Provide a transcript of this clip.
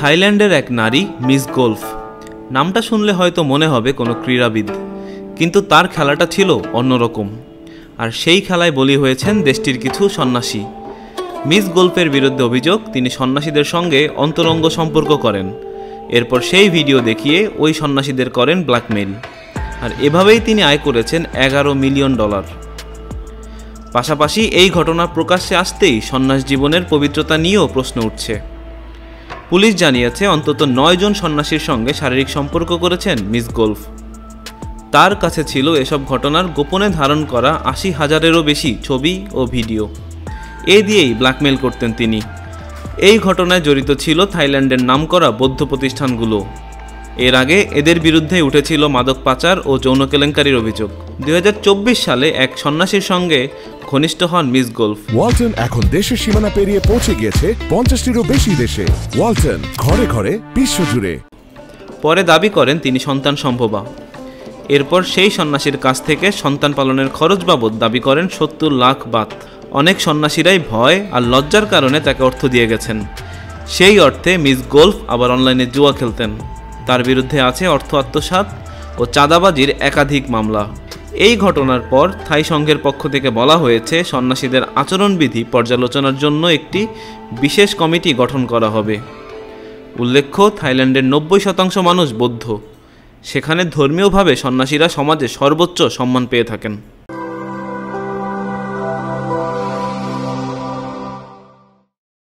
থাইল্যান্ডের এক নারী মিস গলফ। নামটা শুনলে হয়তো মনে হবে কোনো ক্রীড়াবিদ, কিন্তু তার খেলাটা ছিল অন্যরকম। আর সেই খেলায় বলি হয়েছেন দেশটির কিছু সন্ন্যাসী। মিস গলফের বিরুদ্ধে অভিযোগ, তিনি সন্ন্যাসীদের সঙ্গে অন্তরঙ্গ সম্পর্ক করেন। এরপর সেই ভিডিও দেখিয়ে ওই সন্ন্যাসীদের করেন ব্ল্যাকমেইল। আর এভাবেই তিনি আয় করেছেন $11 মিলিয়ন। পাশাপাশি এই ঘটনা প্রকাশ্যে আসতেই সন্ন্যাস জীবনের পবিত্রতা নিয়েও প্রশ্ন উঠছে। পুলিশ জানিয়েছে অন্তত 9 জন সন্ন্যাসীর সঙ্গে শারীরিক সম্পর্ক করেছেন মিস গলফ। তার কাছে ছিল এসব ঘটনার গোপনে ধারণ করা 80,000-এরও বেশি ছবি ও ভিডিও। এ দিয়েই ব্ল্যাকমেইল করতেন তিনি। এই ঘটনায় জড়িত ছিল থাইল্যান্ডের নামকরা বৌদ্ধ প্রতিষ্ঠানগুলো। এর আগে এদের বিরুদ্ধে উঠেছিল মাদক পাচার ও যৌন কেলেঙ্কারির অভিযোগ। 2024 সালে এক সন্ন্যাসীর সঙ্গে ঘনিষ্ঠ হন মিস গলফ। ওয়ালটন এখন দেশের সীমানা পেরিয়ে পৌঁছে গিয়েছে 50টিরও বেশি দেশে। ওয়ালটন, ঘরে ঘরে, বিশ্বজুড়ে। পরে দাবি করেন তিনি সন্তান সম্ভবা। এরপর সেই সন্ন্যাসীর কাছ থেকে সন্তান পালনের খরচ বাবদ দাবি করেন 70 লাখ বাত। অনেক সন্ন্যাসীরাই ভয় আর লজ্জার কারণে তাকে অর্থ দিয়ে গেছেন। সেই অর্থে মিস গলফ আবার অনলাইনে জুয়া খেলতেন। তার বিরুদ্ধে আছে অর্থ আত্মসাৎ ও চাঁদাবাজির একাধিক মামলা। এই ঘটনার পর থাই সংঘের পক্ষ থেকে বলা হয়েছে সন্ন্যাসীদের আচরণবিধি পর্যালোচনার জন্য একটি বিশেষ কমিটি গঠন করা হবে। উল্লেখ্য, থাইল্যান্ডের 90% মানুষ বৌদ্ধ। সেখানে ধর্মীয়ভাবে সন্ন্যাসীরা সমাজে সর্বোচ্চ সম্মান পেয়ে থাকেন।